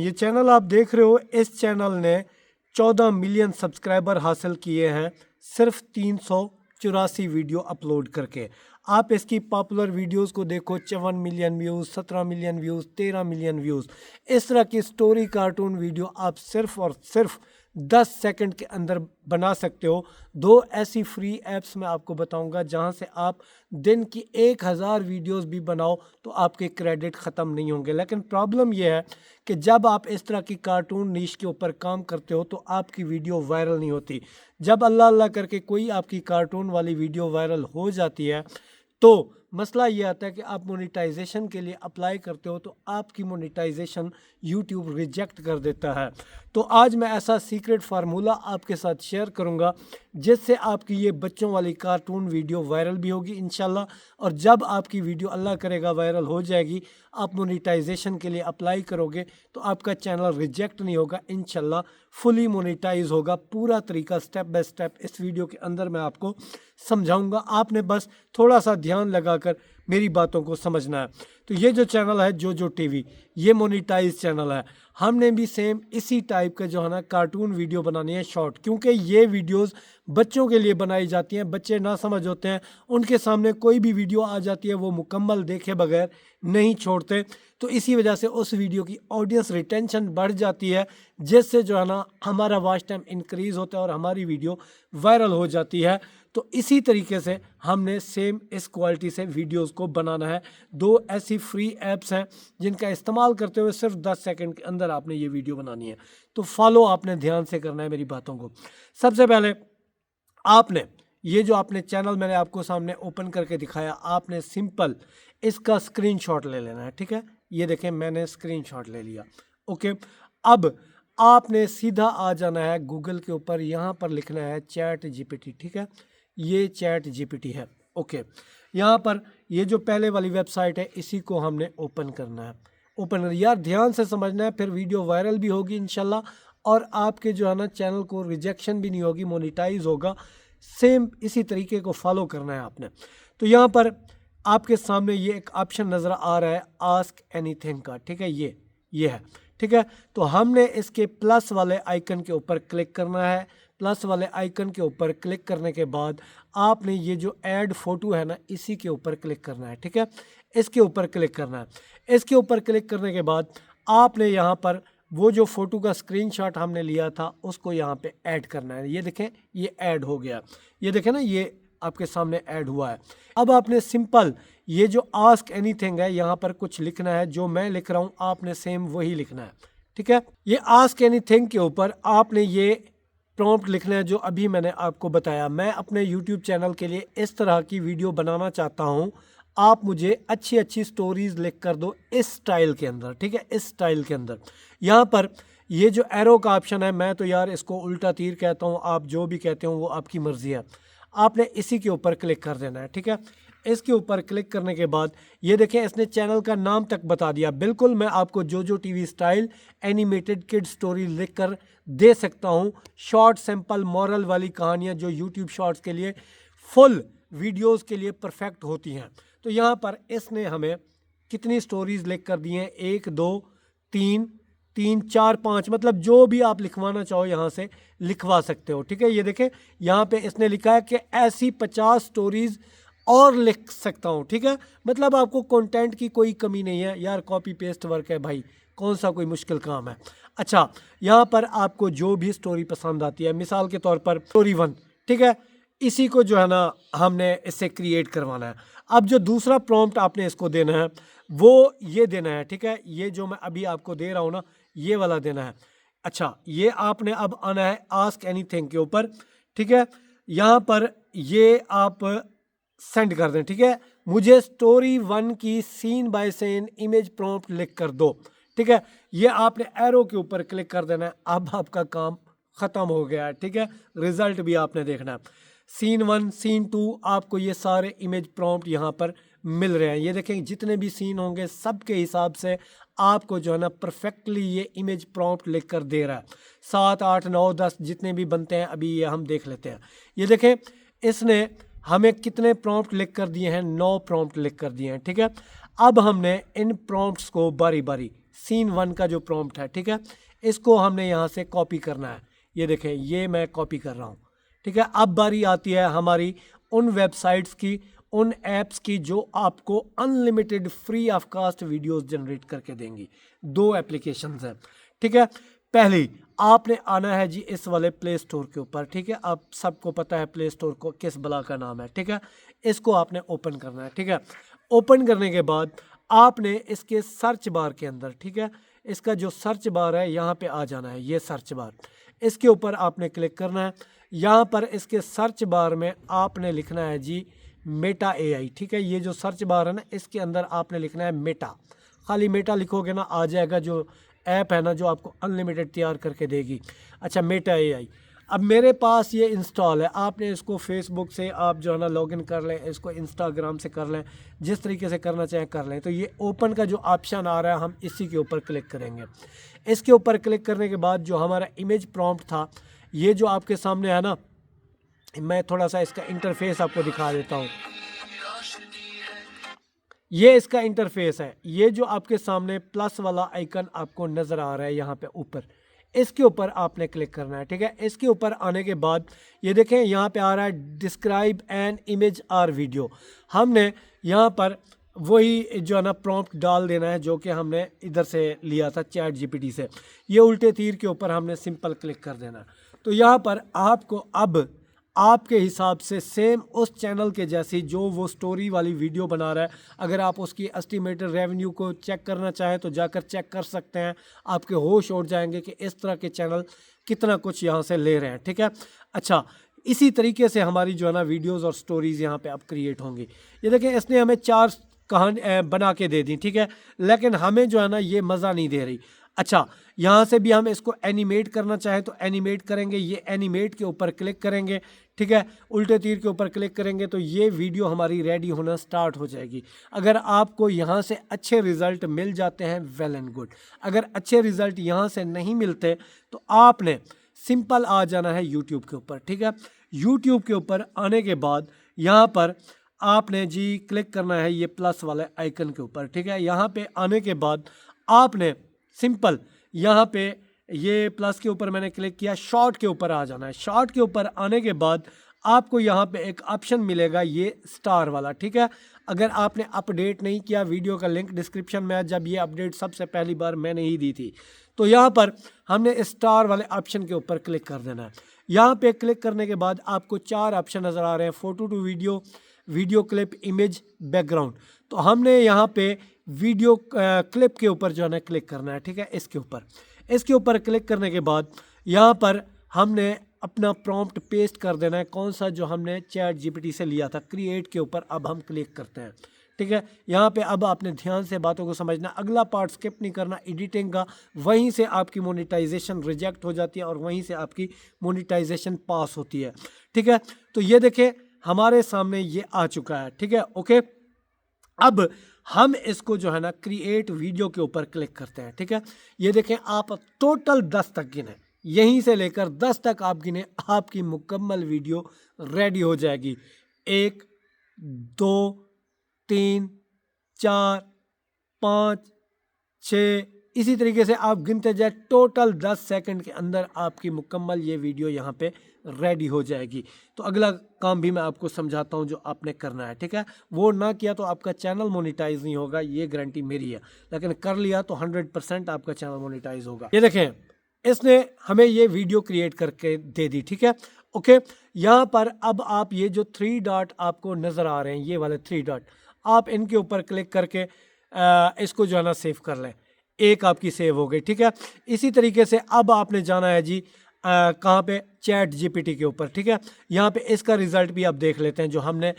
ये चैनल आप देख रहे हो, इस चैनल ने 14 मिलियन सब्सक्राइबर हासिल किए हैं सिर्फ 384 वीडियो अपलोड करके। आप इसकी पॉपुलर वीडियोस को देखो, 54 million views, 17 million views, 13 million views. इस तरह की स्टोरी कार्टून वीडियो आप सिर्फ और सिर्फ 10 सेकंड के अंदर बना सकते हो। 2 ऐसी फ्री ऐप्स मैं आपको बताऊंगा जहां से आप दिन की 1000 वीडियोस भी बनाओ तो आपके क्रेडिट ख़त्म नहीं होंगे। लेकिन प्रॉब्लम यह है कि जब आप इस तरह की कार्टून नीश के ऊपर काम करते हो तो आपकी वीडियो वायरल नहीं होती। जब अल्लाह अल्लाह करके कोई आपकी कार्टून वाली वीडियो वायरल हो जाती है तो मसला ये आता है कि आप मोनेटाइजेशन के लिए अप्लाई करते हो तो आपकी मोनेटाइजेशन यूट्यूब रिजेक्ट कर देता है। तो आज मैं ऐसा सीक्रेट फार्मूला आपके साथ शेयर करूंगा जिससे आपकी ये बच्चों वाली कार्टून वीडियो वायरल भी होगी इंशाल्लाह। और जब आपकी वीडियो अल्लाह करेगा वायरल हो जाएगी, आप मोनेटाइजेशन के लिए अप्लाई करोगे तो आपका चैनल रिजेक्ट नहीं होगा, इंशाल्लाह फुली मोनेटाइज होगा। पूरा तरीका स्टेप बाय स्टेप इस वीडियो के अंदर मैं आपको समझाऊंगा। आपने बस थोड़ा सा ध्यान लगाकर मेरी बातों को समझना है। तो ये जो चैनल है जोजो टीवी, ये मोनेटाइज चैनल है। हमने भी सेम इसी टाइप का जो है ना कार्टून वीडियो बनानी है शॉर्ट, क्योंकि ये वीडियोस बच्चों के लिए बनाई जाती हैं। बच्चे ना समझ होते हैं, उनके सामने कोई भी वीडियो आ जाती है वो मुकम्मल देखे बगैर नहीं छोड़ते। तो इसी वजह से उस वीडियो की ऑडियंस रिटेंशन बढ़ जाती है, जिससे जो है ना हमारा वॉच टाइम इंक्रीज़ होता है और हमारी वीडियो वायरल हो जाती है। तो इसी तरीके से हमने सेम इस क्वालिटी से वीडियोस को बनाना है। 2 ऐसी फ्री ऐप्स हैं जिनका इस्तेमाल करते हुए सिर्फ 10 सेकंड के अंदर आपने ये वीडियो बनानी है। तो फॉलो आपने ध्यान से करना है मेरी बातों को। सबसे पहले आपने ये जो आपने चैनल मैंने आपको सामने ओपन करके दिखाया, आपने सिंपल इसका स्क्रीनशॉट ले लेना है। ठीक है, ये देखें मैंने स्क्रीनशॉट ले लिया। ओके, अब आपने सीधा आ जाना है गूगल के ऊपर, यहाँ पर लिखना है चैट जीपीटी। ठीक है, ये चैट जीपीटी है। ओके, यहाँ पर ये जो पहले वाली वेबसाइट है इसी को हमने ओपन करना है। ओपन यार ध्यान से समझना है, फिर वीडियो वायरल भी होगी इंशाल्लाह और आपके जो है ना चैनल को रिजेक्शन भी नहीं होगी, मोनेटाइज होगा। सेम इसी तरीके को फॉलो करना है आपने। तो यहाँ पर आपके सामने ये एक ऑप्शन नज़र आ रहा है आस्क एनीथिंग का। ठीक है, ये है। ठीक है, तो हमने इसके प्लस वाले आइकन के ऊपर क्लिक करना है। प्लस वाले आइकन के ऊपर क्लिक करने के बाद आपने ये जो ऐड फोटो है ना इसी के ऊपर क्लिक करना है। ठीक है, इसके ऊपर क्लिक करना है। इसके ऊपर क्लिक करने के बाद आपने यहाँ पर वो जो फ़ोटो का स्क्रीनशॉट हमने लिया था उसको यहाँ पे ऐड करना है। ये देखें, ये ऐड हो गया। ये देखें ना, ये आपके सामने ऐड हुआ है। अब आपने सिंपल ये जो आस्क एनीथिंग है यहाँ पर कुछ लिखना है, जो मैं लिख रहा हूँ आपने सेम वही लिखना है। ठीक है, ये आस्क एनीथिंग के ऊपर आपने ये प्रॉम्प्ट लिखना है जो अभी मैंने आपको बताया। मैं अपने यूट्यूब चैनल के लिए इस तरह की वीडियो बनाना चाहता हूँ, आप मुझे अच्छी अच्छी स्टोरीज लिख कर दो इस स्टाइल के अंदर। ठीक है, इस स्टाइल के अंदर यहाँ पर ये जो एरो का ऑप्शन है, मैं तो यार इसको उल्टा तीर कहता हूँ, आप जो भी कहते हो वो आपकी मर्जी है। आपने इसी के ऊपर क्लिक कर देना है। ठीक है, इसके ऊपर क्लिक करने के बाद ये देखें इसने चैनल का नाम तक बता दिया। बिल्कुल मैं आपको जोजो TV style animated kid story लिख कर दे सकता हूँ। शॉर्ट सिंपल मॉरल वाली कहानियाँ जो यूट्यूब शॉर्ट्स के लिए, फुल वीडियोस के लिए परफेक्ट होती हैं। तो यहाँ पर इसने हमें कितनी स्टोरीज लिख कर दी हैं, 1 2 3 3 4 5, मतलब जो भी आप लिखवाना चाहो यहाँ से लिखवा सकते हो। ठीक है, ये देखें यहाँ पे इसने लिखा है कि ऐसी 50 स्टोरीज और लिख सकता हूँ। ठीक है, मतलब आपको कंटेंट की कोई कमी नहीं है यार, कॉपी पेस्ट वर्क है भाई, कौन सा कोई मुश्किल काम है। अच्छा, यहाँ पर आपको जो भी स्टोरी पसंद आती है, मिसाल के तौर पर स्टोरी 1, ठीक है, इसी को जो है ना हमने इससे क्रिएट करवाना है। अब जो दूसरा प्रॉम्प्ट आपने इसको देना है वो ये देना है। ठीक है, ये जो मैं अभी आपको दे रहा हूँ ना, ये वाला देना है। अच्छा, ये आपने अब आना है आस्क एनीथिंग के ऊपर। ठीक है, यहाँ पर ये आप सेंड कर दें। ठीक है, मुझे स्टोरी 1 की scene by scene image prompt लिख कर दो। ठीक है, ये आपने एरो के ऊपर क्लिक कर देना है। अब आपका काम ख़त्म हो गया है। ठीक है, रिजल्ट भी आपने देखना है। सीन 1 सीन 2 आपको ये सारे इमेज प्रॉम्प्ट यहाँ पर मिल रहे हैं। ये देखें जितने भी सीन होंगे सब के हिसाब से आपको जो है ना परफेक्टली ये इमेज प्रॉम्प्ट लिख कर दे रहा है। 7 8 9 10 जितने भी बनते हैं अभी ये हम देख लेते हैं। ये देखें इसने हमें कितने प्रॉम्प्ट लिख कर दिए हैं, 9 प्रॉम्प्ट लिख कर दिए हैं। ठीक है, अब हमने इन प्रॉम्प्ट्स को बारी बारी सीन 1 का जो प्रॉम्प्ट है, ठीक है, इसको हमने यहाँ से कॉपी करना है। ये देखें, ये मैं कॉपी कर रहा हूँ, ठीक है। अब बारी आती है हमारी उन वेबसाइट्स की, उन ऐप्स की जो आपको unlimited free of cost videos generate करके देंगी। 2 एप्लीकेशंस हैं, ठीक है। पहली, आपने आना है जी इस वाले प्ले स्टोर के ऊपर, ठीक है। आप सबको पता है प्ले स्टोर को किस बला का नाम है, ठीक है। इसको आपने ओपन करना है, ठीक है। ओपन करने के बाद आपने इसके सर्च बार के अंदर, ठीक है, इसका जो सर्च बार है यहाँ पे आ जाना है, ये सर्च बार, इसके ऊपर आपने क्लिक करना है। यहाँ पर इसके सर्च बार में आपने लिखना है जी मेटा एआई, ठीक है। ये जो सर्च बार है ना, इसके अंदर आपने लिखना है मेटा, खाली मेटा लिखोगे ना आ जाएगा जो ऐप है ना जो आपको अनलिमिटेड तैयार करके देगी। अच्छा, मेटा एआई, अब मेरे पास ये इंस्टॉल है, आपने इसको फेसबुक से आप जो है ना लॉगिन कर लें, इसको इंस्टाग्राम से कर लें, जिस तरीके से करना चाहें कर लें। तो ये ओपन का जो ऑप्शन आ रहा है हम इसी के ऊपर क्लिक करेंगे। इसके ऊपर क्लिक करने के बाद जो हमारा इमेज प्रॉम्प्ट था, ये जो आपके सामने है ना, मैं थोड़ा सा इसका इंटरफेस आपको दिखा देता हूँ। ये इसका इंटरफेस है, ये जो आपके सामने प्लस वाला आइकन आपको नज़र आ रहा है यहाँ पे ऊपर, इसके ऊपर आपने क्लिक करना है, ठीक है। इसके ऊपर आने के बाद ये देखें यहाँ पे आ रहा है describe an image or video. हमने यहाँ पर वही जो है ना प्रॉम्प्ट डाल देना है जो कि हमने इधर से लिया था चैट जीपीटी से। ये उल्टे तीर के ऊपर हमने सिंपल क्लिक कर देना। तो यहाँ पर आपको अब आपके हिसाब से सेम उस चैनल के जैसी जो वो स्टोरी वाली वीडियो बना रहा है, अगर आप उसकी एस्टिमेटेड रेवेन्यू को चेक करना चाहें तो जाकर चेक कर सकते हैं। आपके होश उड़ जाएंगे कि इस तरह के चैनल कितना कुछ यहाँ से ले रहे हैं, ठीक है। अच्छा, इसी तरीके से हमारी जो है ना वीडियोज़ और स्टोरीज़ यहाँ पे अब क्रिएट होंगी। ये देखें, इसने हमें 4 कहानी बना के दे दी, ठीक है, लेकिन हमें जो है ना ये मज़ा नहीं दे रही। अच्छा, यहाँ से भी हम इसको एनिमेट करना चाहें तो एनिमेट करेंगे, ये एनिमेट के ऊपर क्लिक करेंगे, ठीक है, उल्टे तीर के ऊपर क्लिक करेंगे तो ये वीडियो हमारी रेडी होना स्टार्ट हो जाएगी। अगर आपको यहाँ से अच्छे रिज़ल्ट मिल जाते हैं वेल एंड गुड, अगर अच्छे रिज़ल्ट यहाँ से नहीं मिलते तो आपने सिंपल आ जाना है यूट्यूब के ऊपर, ठीक है। यूट्यूब के ऊपर आने के बाद यहाँ पर आपने जी क्लिक करना है ये प्लस वाले आइकन के ऊपर, ठीक है। यहाँ पे आने के बाद आपने सिंपल यहाँ पे ये प्लस के ऊपर मैंने क्लिक किया, शॉर्ट के ऊपर आ जाना है। शॉर्ट के ऊपर आने के बाद आपको यहाँ पे एक ऑप्शन मिलेगा ये स्टार वाला, ठीक है। अगर आपने अपडेट नहीं किया, वीडियो का लिंक डिस्क्रिप्शन में है, जब ये अपडेट सबसे पहली बार मैंने ही दी थी। तो यहाँ पर हमने स्टार वाले ऑप्शन के ऊपर क्लिक कर देना है। यहाँ पे क्लिक करने के बाद आपको 4 ऑप्शन नज़र आ रहे हैं, photo to video, video clip, image, background. तो हमने यहाँ पे वीडियो क्लिप के ऊपर जो है ना क्लिक करना है, ठीक है। इसके ऊपर क्लिक करने के बाद यहाँ पर हमने अपना प्रॉम्प्ट पेस्ट कर देना है, कौन सा जो हमने चैट जीपीटी से लिया था। क्रिएट के ऊपर अब हम क्लिक करते हैं, ठीक है। यहाँ पे अब आपने ध्यान से बातों को समझना, अगला पार्ट स्किप नहीं करना एडिटिंग का, वहीं से आपकी मोनेटाइजेशन रिजेक्ट हो जाती है और वहीं से आपकी मोनेटाइजेशन पास होती है, ठीक है। तो ये देखें हमारे सामने ये आ चुका है, ठीक है, ओके। अब हम इसको जो है ना क्रिएट वीडियो के ऊपर क्लिक करते हैं, ठीक है। ये देखें, आप टोटल 10 तक गिने, यहीं से लेकर 10 तक आप गिने, आपकी मुकम्मल वीडियो रेडी हो जाएगी। 1 2 3 4 5 6 इसी तरीके से आप गिनते जाए, टोटल 10 सेकंड के अंदर आपकी मुकम्मल ये वीडियो यहाँ पे रेडी हो जाएगी। तो अगला काम भी मैं आपको समझाता हूँ जो आपने करना है, ठीक है। वो ना किया तो आपका चैनल मोनेटाइज नहीं होगा, ये गारंटी मेरी है, लेकिन कर लिया तो 100% आपका चैनल मोनेटाइज होगा। ये देखें, इसने हमें ये वीडियो क्रिएट करके दे दी, ठीक है, ओके। यहाँ पर अब आप ये जो 3 डॉट आपको नज़र आ रहे हैं, ये वाले 3 डॉट, आप इनके ऊपर क्लिक करके इसको जो है ना सेव कर लें। एक आपकी सेव हो गई, ठीक है। इसी तरीके से अब आपने जाना है जी कहाँ पे, चैट जीपीटी के ऊपर, ठीक है। यहाँ पे इसका रिज़ल्ट भी आप देख लेते हैं जो हमने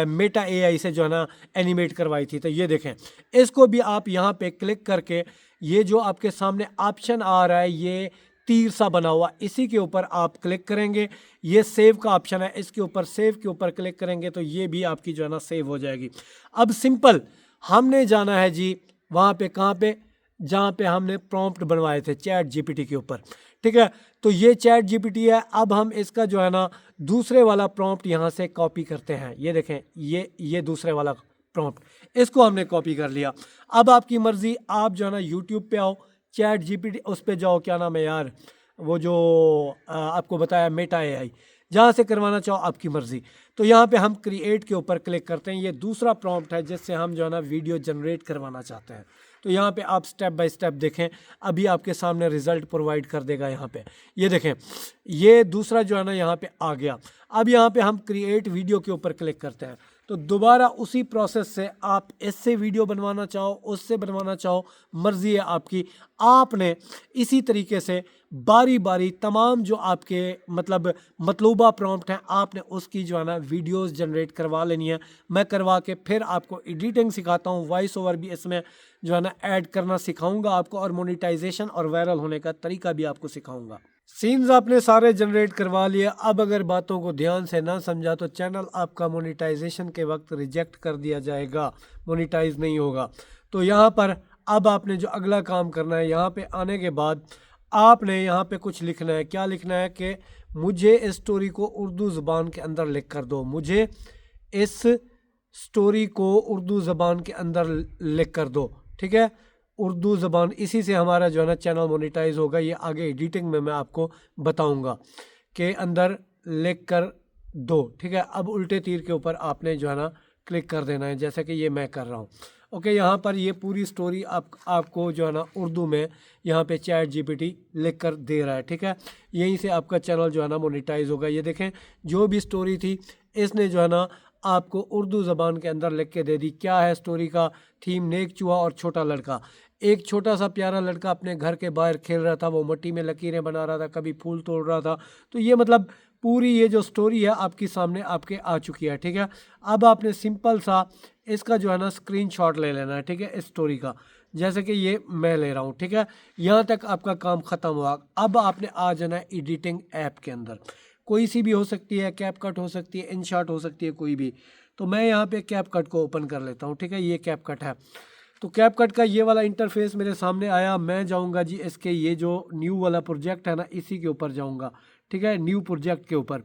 मेटा एआई से जो है ना एनिमेट करवाई थी। तो ये देखें, इसको भी आप यहाँ पे क्लिक करके ये जो आपके सामने ऑप्शन आ रहा है ये तीर सा बना हुआ, इसी के ऊपर आप क्लिक करेंगे, ये सेव का ऑप्शन है, इसके ऊपर सेव के ऊपर क्लिक करेंगे तो ये भी आपकी जो है ना सेव हो जाएगी। अब सिंपल हमने जाना है जी वहाँ पे, कहाँ पे, जहाँ पे हमने प्रॉम्प्ट बनवाए थे चैट जीपीटी के ऊपर, ठीक है। तो ये चैट जीपीटी है, अब हम इसका जो है ना दूसरे वाला प्रॉम्प्ट यहाँ से कॉपी करते हैं। ये देखें, ये दूसरे वाला प्रॉम्प्ट, इसको हमने कॉपी कर लिया। अब आपकी मर्जी, आप जो है ना यूट्यूब पे आओ, चैट जीपीटी उस पे जाओ, क्या नाम है यार वो जो आपको बताया मेटा एआई, जहाँ से करवाना चाहो आपकी मर्जी। तो यहाँ पे हम क्रिएट के ऊपर क्लिक करते हैं। ये दूसरा प्रॉम्प्ट है जिससे हम जो है ना वीडियो जनरेट करवाना चाहते हैं। तो यहाँ पे आप स्टेप बाय स्टेप देखें, अभी आपके सामने रिजल्ट प्रोवाइड कर देगा। यहाँ पे ये देखें, ये दूसरा जो है ना यहाँ पे आ गया। अब यहाँ पे हम क्रिएट वीडियो के ऊपर क्लिक करते हैं, तो दोबारा उसी प्रोसेस से आप इससे वीडियो बनवाना चाहो, उससे बनवाना चाहो, मर्जी है आपकी। आपने इसी तरीके से बारी बारी तमाम जो आपके मतलूबा प्रॉम्प्ट हैं, आपने उसकी जो है ना वीडियोस जनरेट करवा लेनी है। मैं करवा के फिर आपको एडिटिंग सिखाता हूँ, वॉइस ओवर भी इसमें जो है ना ऐड करना सिखाऊंगा आपको, और मोनेटाइजेशन और वायरल होने का तरीका भी आपको सिखाऊंगा। सीन्स आपने सारे जनरेट करवा लिए। अब अगर बातों को ध्यान से ना समझा तो चैनल आपका मोनेटाइजेशन के वक्त रिजेक्ट कर दिया जाएगा, मोनेटाइज नहीं होगा। तो यहाँ पर अब आपने जो अगला काम करना है, यहाँ पे आने के बाद आपने यहाँ पे कुछ लिखना है। क्या लिखना है कि मुझे इस स्टोरी को उर्दू ज़बान के अंदर लिख कर दो, मुझे इस स्टोरी को उर्दू ज़बान के अंदर लिख कर दो। ठीक है, उर्दू ज़बान, इसी से हमारा जो है ना चैनल मोनेटाइज होगा। ये आगे एडिटिंग में मैं आपको बताऊंगा के अंदर लिख कर दो। ठीक है, अब उल्टे तीर के ऊपर आपने जो है ना क्लिक कर देना है, जैसे कि ये मैं कर रहा हूँ। ओके, यहाँ पर ये पूरी स्टोरी आपको जो है ना उर्दू में यहाँ पे चैट जीपीटी लिख कर दे रहा है। ठीक है, यहीं से आपका चैनल जो है ना मोनेटाइज होगा। ये देखें, जो भी स्टोरी थी इसने जो है ना आपको उर्दू ज़बान के अंदर लिख के दे दी। क्या है स्टोरी का थीम? नेक चूहा और छोटा लड़का। एक छोटा सा प्यारा लड़का अपने घर के बाहर खेल रहा था, वो मिट्टी में लकीरें बना रहा था, कभी फूल तोड़ रहा था। तो ये पूरी ये जो स्टोरी है आपकी सामने आपके आ चुकी है। ठीक है, अब आपने सिंपल सा इसका जो है ना स्क्रीनशॉट ले लेना है। ठीक है, इस स्टोरी का, जैसे कि ये मैं ले रहा हूँ। ठीक है, यहाँ तक आपका काम ख़त्म हुआ। अब आपने आ जाना है एडिटिंग ऐप के अंदर, कोई सी भी हो सकती है, कैपकट हो सकती है, इनशॉट हो सकती है, कोई भी। तो मैं यहाँ पे कैपकट को ओपन कर लेता हूँ। ठीक है, ये कैपकट है। तो कैपकट का ये वाला इंटरफेस मेरे सामने आया। मैं जाऊँगा जी इसके ये जो न्यू वाला प्रोजेक्ट है ना, इसी के ऊपर जाऊँगा। ठीक है, न्यू प्रोजेक्ट के ऊपर,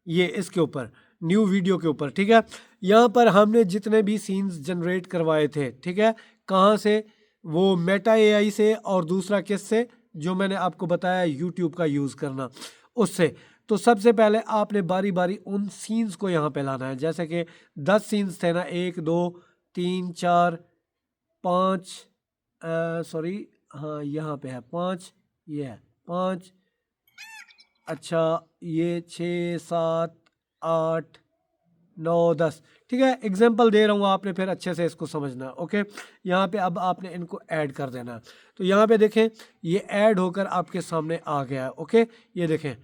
ये इसके ऊपर न्यू वीडियो के ऊपर। ठीक है, यहाँ पर हमने जितने भी सीन्स जनरेट करवाए थे, ठीक है, कहाँ से? वो मेटा एआई से, और दूसरा किससे? जो मैंने आपको बताया यूट्यूब का यूज़ करना, उससे। तो सबसे पहले आपने बारी बारी उन सीन्स को यहाँ पे लाना है। जैसे कि 10 सीन्स थे ना, 1 2 3 4 5, सॉरी, हाँ यहाँ पे है 5, ये है 5, अच्छा ये 6 7 8 9 10। ठीक है, एग्जाम्पल दे रहा हूँ, आपने फिर अच्छे से इसको समझना है। ओके, यहाँ पे अब आपने इनको ऐड कर देना है। तो यहाँ पे देखें, ये ऐड होकर आपके सामने आ गया है। ओके, ये देखें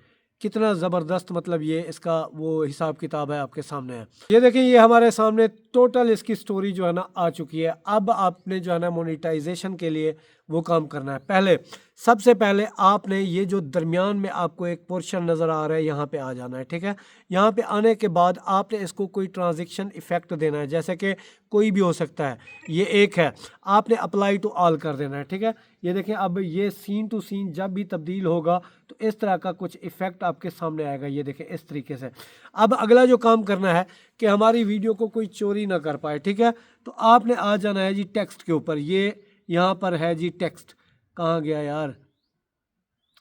कितना ज़बरदस्त, ये इसका वो हिसाब किताब है आपके सामने है। ये देखें, ये हमारे सामने टोटल इसकी स्टोरी जो है ना आ चुकी है। अब आपने जो है ना मोनेटाइजेशन के लिए वो काम करना है। सबसे पहले आपने ये जो दरमियान में आपको एक पोर्शन नज़र आ रहा है, यहाँ पे आ जाना है। ठीक है, यहाँ पे आने के बाद आपने इसको कोई ट्रांजैक्शन इफ़ेक्ट देना है, जैसे कि कोई भी हो सकता है। ये एक है, आपने अप्लाई टू ऑल कर देना है। ठीक है, ये देखें, अब ये सीन टू सीन जब भी तब्दील होगा तो इस तरह का कुछ इफ़ेक्ट आपके सामने आएगा। ये देखें इस तरीके से। अब अगला जो काम करना है कि हमारी वीडियो को कोई चोरी ना कर पाए। ठीक है, तो आपने आ जाना है जी टेक्स्ट के ऊपर। ये यहाँ पर है जी टेक्स्ट, कहाँ गया यार,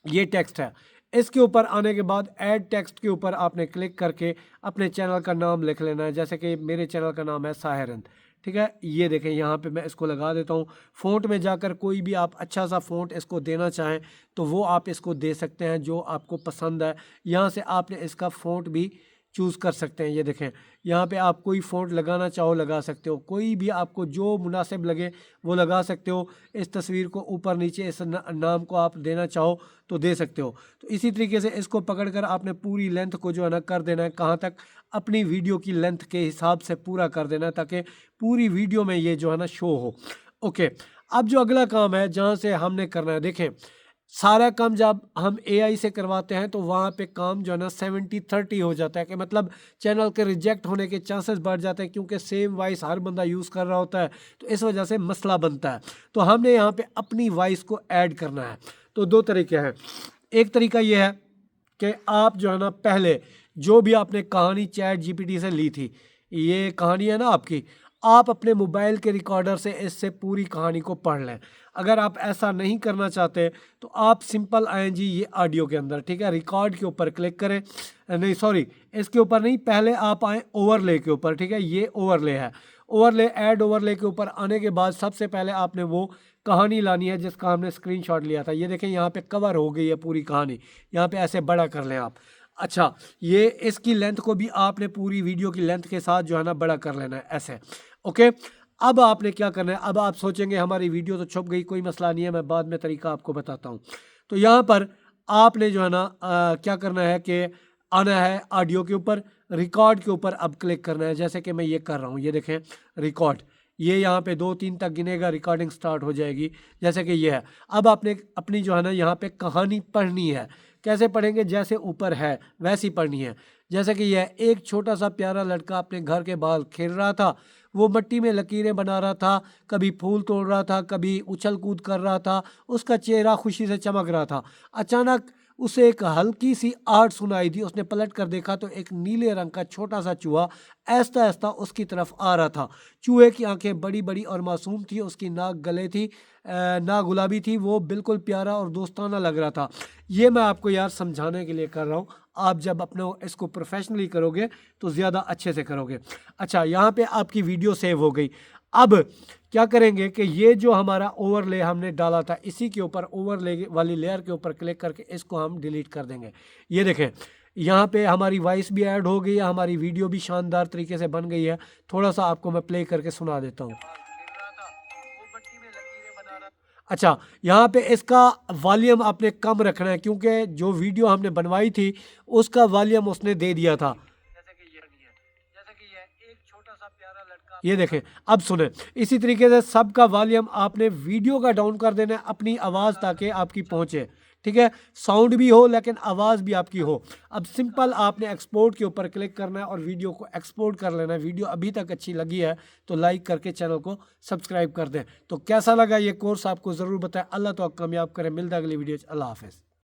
ये टेक्स्ट है। इसके ऊपर आने के बाद ऐड टेक्स्ट के ऊपर आपने क्लिक करके अपने चैनल का नाम लिख लेना है। जैसे कि मेरे चैनल का नाम है साहिरन। ठीक है, ये देखें, यहाँ पे मैं इसको लगा देता हूँ। फ़ॉन्ट में जाकर कोई भी आप अच्छा सा फ़ॉन्ट इसको देना चाहें तो वो आप इसको दे सकते हैं, जो आपको पसंद है। यहाँ से आपने इसका फ़ॉन्ट भी चूज़ कर सकते हैं। ये देखें, यहाँ पे आप कोई फ़ॉन्ट लगाना चाहो लगा सकते हो, कोई भी आपको जो मुनासिब लगे वो लगा सकते हो। इस तस्वीर को ऊपर नीचे इस नाम को आप देना चाहो तो दे सकते हो। तो इसी तरीके से इसको पकड़कर आपने पूरी लेंथ को जो है ना कर देना है, कहाँ तक? अपनी वीडियो की लेंथ के हिसाब से पूरा कर देना है, ताकि पूरी वीडियो में ये जो है ना शो हो। ओके, अब जो अगला काम है जहाँ से हमने करना है, देखें सारा काम जब हम एआई से करवाते हैं तो वहाँ पे काम जो है ना 70-30 हो जाता है, कि चैनल के रिजेक्ट होने के चांसेस बढ़ जाते हैं, क्योंकि सेम वॉइस हर बंदा यूज़ कर रहा होता है। तो इस वजह से मसला बनता है। तो हमने यहाँ पे अपनी वॉइस को ऐड करना है। तो 2 तरीके हैं। एक तरीका ये है कि आप जो है ना पहले जो भी आपने कहानी चैट जीपीटी से ली थी, ये कहानी है ना आपकी, आप अपने मोबाइल के रिकॉर्डर से इससे पूरी कहानी को पढ़ लें। अगर आप ऐसा नहीं करना चाहते तो आप सिंपल आएँ जी ये ऑडियो के अंदर, ठीक है, रिकॉर्ड के ऊपर क्लिक करें, नहीं सॉरी इसके ऊपर नहीं, पहले आप आएँ ओवरले के ऊपर, ठीक है, ये ओवरले है, ओवरले ऐड ओवरले के ऊपर आने के बाद सबसे पहले आपने वो कहानी लानी है जिसका हमने स्क्रीनशॉट लिया था। ये देखें यहाँ पे कवर हो गई है पूरी कहानी, यहाँ पे ऐसे बड़ा कर लें आप। अच्छा, ये इसकी लेंथ को भी आपने पूरी वीडियो की लेंथ के साथ जो है ना बड़ा कर लेना है ऐसे। ओके, अब आपने क्या करना है, अब आप सोचेंगे हमारी वीडियो तो छुप गई, कोई मसला नहीं है, मैं बाद में तरीका आपको बताता हूँ। तो यहाँ पर आपने जो है ना क्या करना है कि आना है ऑडियो के ऊपर, रिकॉर्ड के ऊपर अब क्लिक करना है, जैसे कि मैं ये कर रहा हूँ, ये देखें रिकॉर्ड, ये यहाँ पे 2-3 तक गिनेगा, रिकॉर्डिंग स्टार्ट हो जाएगी, जैसे कि ये है। अब आपने अपनी जो है ना यहाँ पे कहानी पढ़नी है। कैसे पढ़ेंगे, जैसे ऊपर है वैसी पढ़नी है। जैसे कि यह एक छोटा सा प्यारा लड़का अपने घर के बाहर खेल रहा था, वो मिट्टी में लकीरें बना रहा था, कभी फूल तोड़ रहा था, कभी उछल कूद कर रहा था, उसका चेहरा खुशी से चमक रहा था। अचानक उसे एक हल्की सी आहट सुनाई दी, उसने पलट कर देखा तो एक नीले रंग का छोटा सा चूहा आहिस्ता आहिस्ता उसकी तरफ आ रहा था। चूहे की आंखें बड़ी बड़ी और मासूम थी, उसकी नाक गले थी, नाक गुलाबी थी, वो बिल्कुल प्यारा और दोस्ताना लग रहा था। ये मैं आपको यार समझाने के लिए कर रहा हूँ, आप जब अपने इसको प्रोफेशनली करोगे तो ज़्यादा अच्छे से करोगे। अच्छा, यहाँ पे आपकी वीडियो सेव हो गई। अब क्या करेंगे कि ये जो हमारा ओवरले हमने डाला था, इसी के ऊपर ओवरले वाली लेयर के ऊपर क्लिक करके इसको हम डिलीट कर देंगे। ये देखें यहाँ पे हमारी वॉइस भी ऐड हो गई है, हमारी वीडियो भी शानदार तरीके से बन गई है। थोड़ा सा आपको मैं प्ले करके सुना देता हूँ। अच्छा, यहाँ पे इसका वॉल्यूम आपने कम रखना है क्योंकि जो वीडियो हमने बनवाई थी उसका वॉल्यूम उसने दे दिया था। ये देखें, अब सुने, इसी तरीके से सबका वॉल्यूम आपने वीडियो का डाउन कर देना है अपनी आवाज़ ताकि आपकी पहुँचे, ठीक है, साउंड भी हो लेकिन आवाज़ भी आपकी हो। अब सिंपल आपने एक्सपोर्ट के ऊपर क्लिक करना है और वीडियो को एक्सपोर्ट कर लेना है। वीडियो अभी तक अच्छी लगी है तो लाइक करके चैनल को सब्सक्राइब कर दें। तो कैसा लगा ये कोर्स आपको ज़रूर बताएं। अल्लाह तो कामयाब करें। मिलता है अगली वीडियो। अल्लाह हाफ़िज़।